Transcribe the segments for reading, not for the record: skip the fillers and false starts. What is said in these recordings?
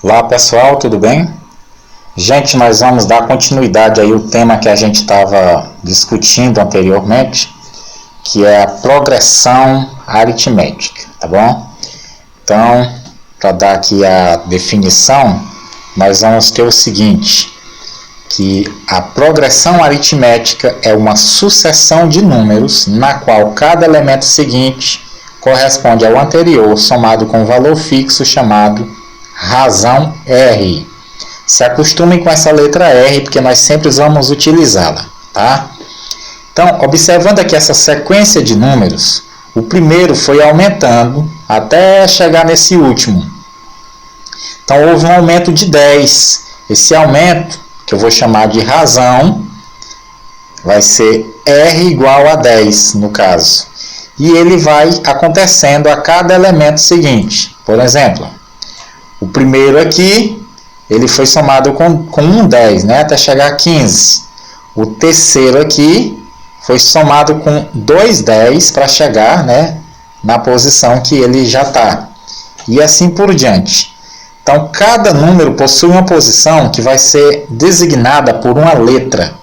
Olá pessoal, tudo bem? Gente, nós vamos dar continuidade aí ao tema que a gente estava discutindo anteriormente, que é a progressão aritmética, tá bom? Então, para dar aqui a definição, nós vamos ter o seguinte, que a progressão aritmética é uma sucessão de números na qual cada elemento seguinte corresponde ao anterior somado com um valor fixo chamado razão R. Se acostumem com essa letra R, porque nós sempre vamos utilizá-la, tá? Então, observando aqui essa sequência de números, o primeiro foi aumentando até chegar nesse último. Então, houve um aumento de 10. Esse aumento, que eu vou chamar de razão, vai ser R igual a 10, no caso. E ele vai acontecendo a cada elemento seguinte. Por exemplo, o primeiro aqui, ele foi somado com um 10, né, até chegar a 15. O terceiro aqui foi somado com 2 10 para chegar, né, na posição que ele já está. E assim por diante. Então, cada número possui uma posição que vai ser designada por uma letra.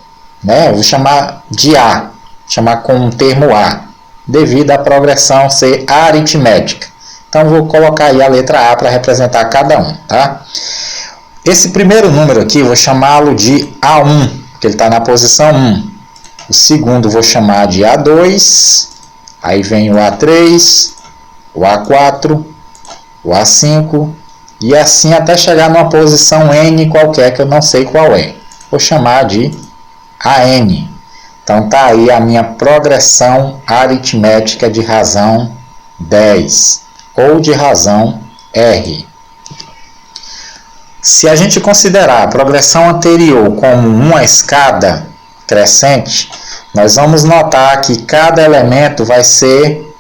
Né? Eu vou chamar de A, chamar com o termo A, devido à progressão ser aritmética. Então, vou colocar aí a letra A para representar cada um. Tá? Esse primeiro número aqui, eu vou chamá-lo de A1, porque ele está na posição 1. O segundo, vou chamar de A2. Aí vem o A3, o A4, o A5, e assim até chegar numa posição N qualquer, que eu não sei qual é. Vou chamar de AN. Então, está aí a minha progressão aritmética de razão 10. Ou de razão R. Se a gente considerar a progressão anterior como uma escada crescente, nós vamos notar que cada elemento vai ser,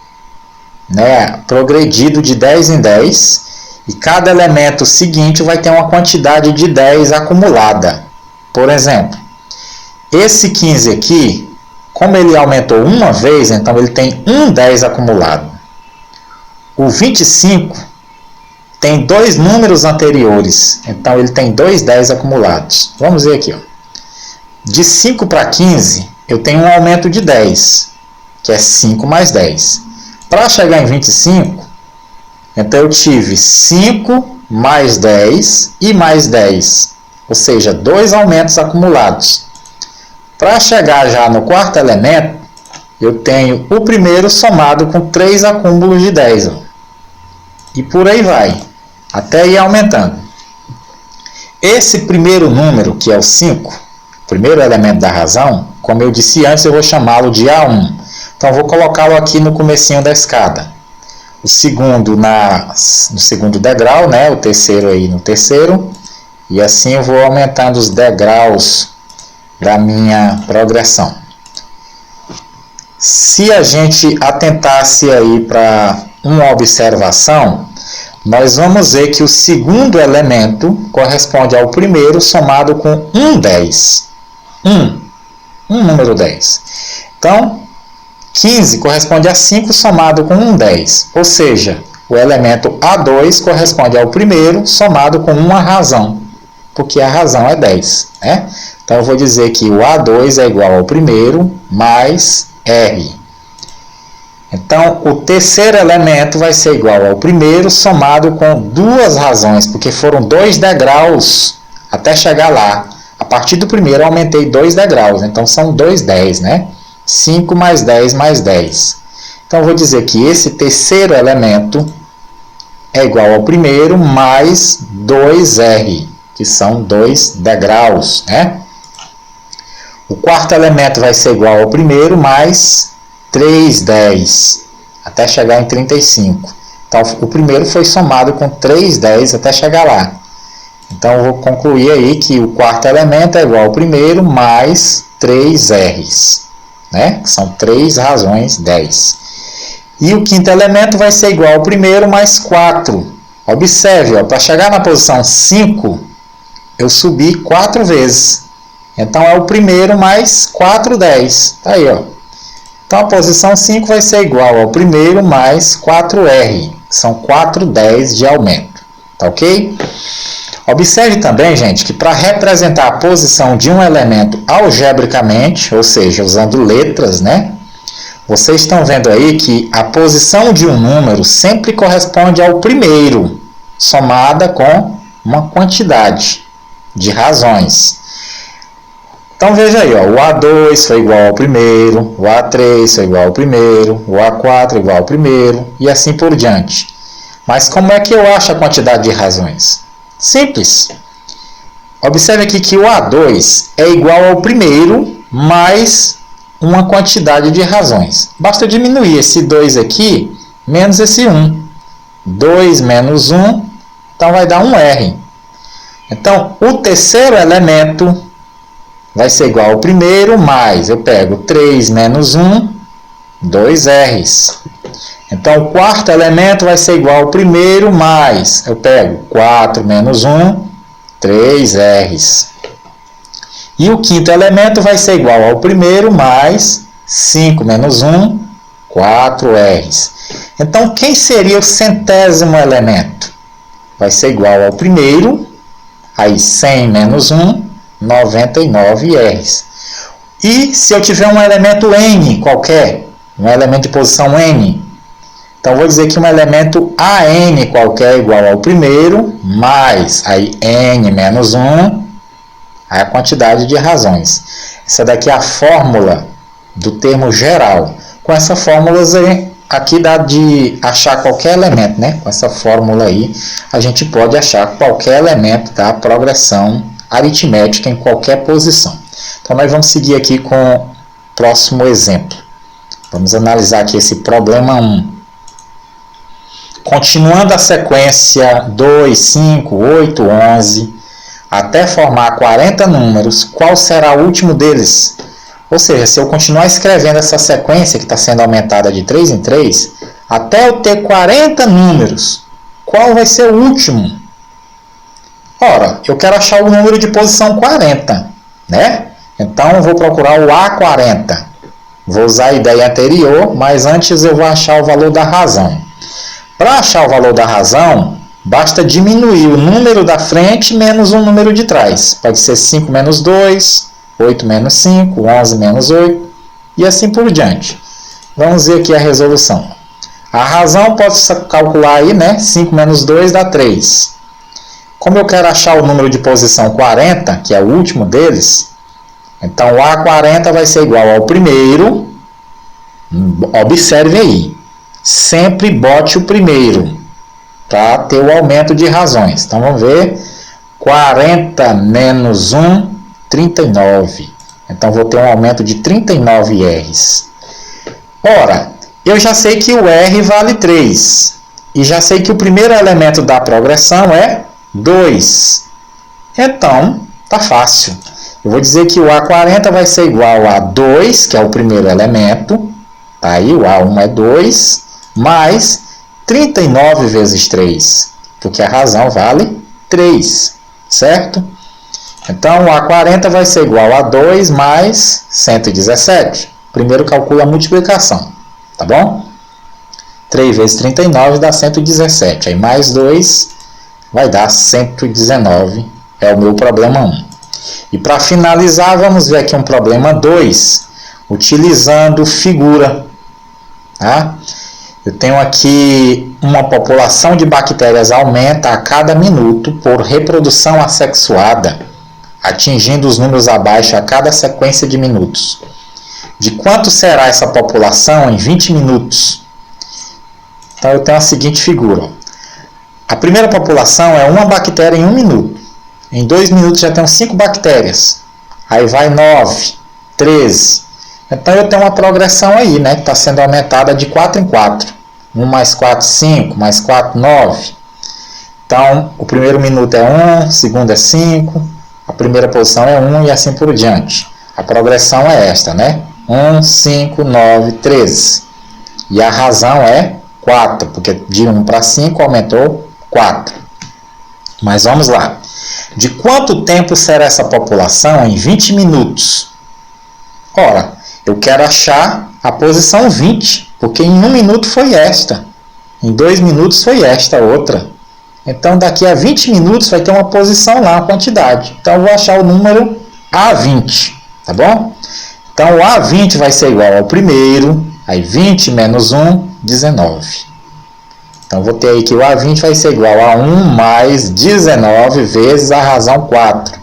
né, progredido de 10 em 10, e cada elemento seguinte vai ter uma quantidade de 10 acumulada. Por exemplo, esse 15 aqui, como ele aumentou uma vez, então ele tem um 10 acumulado. O 25 tem dois números anteriores, então ele tem 2 10 acumulados. Vamos ver aqui. Ó. De 5 para 15, eu tenho um aumento de 10, que é 5 mais 10. Para chegar em 25, então eu tive 5 mais 10 e mais 10, ou seja, 2 aumentos acumulados. Para chegar já no quarto elemento, eu tenho o primeiro somado com 3 acúmulos de 10. Ó. E por aí vai, até ir aumentando. Esse primeiro número, que é o 5, o primeiro elemento da razão, como eu disse antes, eu vou chamá-lo de A1. Então, eu vou colocá-lo aqui no comecinho da escada. O segundo no segundo degrau, né? O terceiro aí no terceiro. E assim eu vou aumentando os degraus da minha progressão. Se a gente atentasse aí para uma observação, nós vamos ver que o segundo elemento corresponde ao primeiro somado com um 10. Um número 10. Então, 15 corresponde a 5 somado com um 10. Ou seja, o elemento A2 corresponde ao primeiro somado com uma razão, porque a razão é 10. Né? Então, eu vou dizer que o A2 é igual ao primeiro mais R. Então, o terceiro elemento vai ser igual ao primeiro somado com 2 razões, porque foram 2 degraus até chegar lá. A partir do primeiro eu aumentei 2 degraus, então são 2 10, né? 5 mais 10 mais 10. Então, eu vou dizer que esse terceiro elemento é igual ao primeiro mais 2R, que são 2 degraus, né? O quarto elemento vai ser igual ao primeiro mais 3 10, até chegar em 35. Então, o primeiro foi somado com 3 10 até chegar lá. Então, eu vou concluir aí que o quarto elemento é igual ao primeiro mais 3 R's, né? Que são 3 razões 10. E o quinto elemento vai ser igual ao primeiro mais 4. Observe, para chegar na posição 5, eu subi 4 vezes. Então, é o primeiro mais 4 10. Está aí, ó. Então, a posição 5 vai ser igual ao primeiro mais 4R. São 4 10 de aumento. Tá ok? Observe também, gente, que para representar a posição de um elemento algebricamente, ou seja, usando letras, né? Vocês estão vendo aí que a posição de um número sempre corresponde ao primeiro, somada com uma quantidade de razões. Então veja aí, ó, o A2 foi igual ao primeiro, o A3 foi igual ao primeiro, o A4 igual ao primeiro, e assim por diante. Mas como é que eu acho a quantidade de razões? Simples. Observe aqui que o A2 é igual ao primeiro mais uma quantidade de razões. Basta diminuir esse 2 aqui menos esse 1. 2 menos 1, então vai dar um R. Então, o terceiro elemento vai ser igual ao primeiro mais, eu pego 3 menos 1, 2 R's. Então, o quarto elemento vai ser igual ao primeiro mais, eu pego 4 menos 1, 3 R's. E o quinto elemento vai ser igual ao primeiro mais 5 menos 1, 4 R's. Então, quem seria o centésimo elemento? Vai ser igual ao primeiro, aí 100 menos 1, 99 R's. E se eu tiver um elemento N qualquer, um elemento de posição N, então vou dizer que um elemento AN qualquer é igual ao primeiro, mais aí N menos 1, a quantidade de razões. Essa daqui é a fórmula do termo geral. Com essa fórmula aqui dá de achar qualquer elemento, né? Com essa fórmula aí, a gente pode achar qualquer elemento da progressão aritmética em qualquer posição. Então, nós vamos seguir aqui com o próximo exemplo. Vamos analisar aqui esse problema 1. Continuando a sequência 2, 5, 8, 11, até formar 40 números, qual será o último deles? Ou seja, se eu continuar escrevendo essa sequência que está sendo aumentada de 3 em 3, até eu ter 40 números, qual vai ser o último? Ora, eu quero achar o número de posição 40, né? Então, eu vou procurar o A40. Vou usar a ideia anterior, mas antes eu vou achar o valor da razão. Para achar o valor da razão, basta diminuir o número da frente menos o número de trás. Pode ser 5 menos 2, 8 menos 5, 11 menos 8, e assim por diante. Vamos ver aqui a resolução. A razão pode calcular aí, né? 5 menos 2 dá 3. Como eu quero achar o número de posição 40, que é o último deles, então o A40 vai ser igual ao primeiro. Observe aí. Sempre bote o primeiro, para ter o aumento de razões. Então, vamos ver. 40 menos 1, 39. Então, vou ter um aumento de 39 R's. Ora, eu já sei que o R vale 3. E já sei que o primeiro elemento da progressão é 2. Então, tá fácil. Eu vou dizer que o A40 vai ser igual a 2, que é o primeiro elemento. Tá aí, o A1 é 2. Mais 39 vezes 3, porque a razão vale 3, certo? Então, o A40 vai ser igual a 2 mais 117. Primeiro calcula a multiplicação, tá bom? 3 vezes 39 dá 117, aí mais 2 vai dar 119, é o meu problema 1. E para finalizar, vamos ver aqui um problema 2, utilizando figura, tá? Eu tenho aqui uma população de bactérias aumenta a cada minuto por reprodução assexuada, atingindo os números abaixo a cada sequência de minutos. De quanto será essa população em 20 minutos? Então, eu tenho a seguinte figura. A primeira população é uma bactéria em 1 minuto. Em 2 minutos já tenho 5 bactérias. Aí vai 9, 13... Então, eu tenho uma progressão aí, né, que está sendo aumentada de 4 em 4. 1 mais 4, 5, mais 4, 9. Então, o primeiro minuto é 1, o segundo é 5, a primeira posição é 1 e assim por diante. A progressão é esta, né? 1, 5, 9, 13. E a razão é 4, porque de 1 para 5 aumentou 4. Mas vamos lá. De quanto tempo será essa população em 20 minutos? Ora, eu quero achar a posição 20, porque em 1 minuto foi esta. Em 2 minutos foi esta outra. Então, daqui a 20 minutos vai ter uma posição lá, uma quantidade. Então, eu vou achar o número A20, tá bom? Então, o A20 vai ser igual ao primeiro, aí 20 menos 1, 19. Então, vou ter aí que o A20 vai ser igual a 1 mais 19 vezes a razão 4.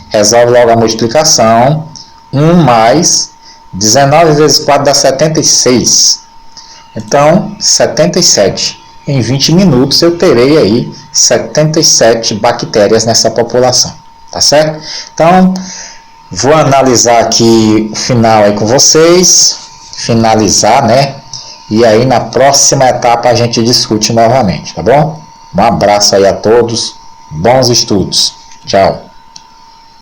Resolve logo a multiplicação. 1 mais 19 vezes 4 dá 76. Então, 77. Em 20 minutos eu terei aí 77 bactérias nessa população. Tá certo? Então, vou analisar aqui o final aí com vocês. Finalizar, né? E aí na próxima etapa a gente discute novamente, tá bom? Um abraço aí a todos. Bons estudos. Tchau.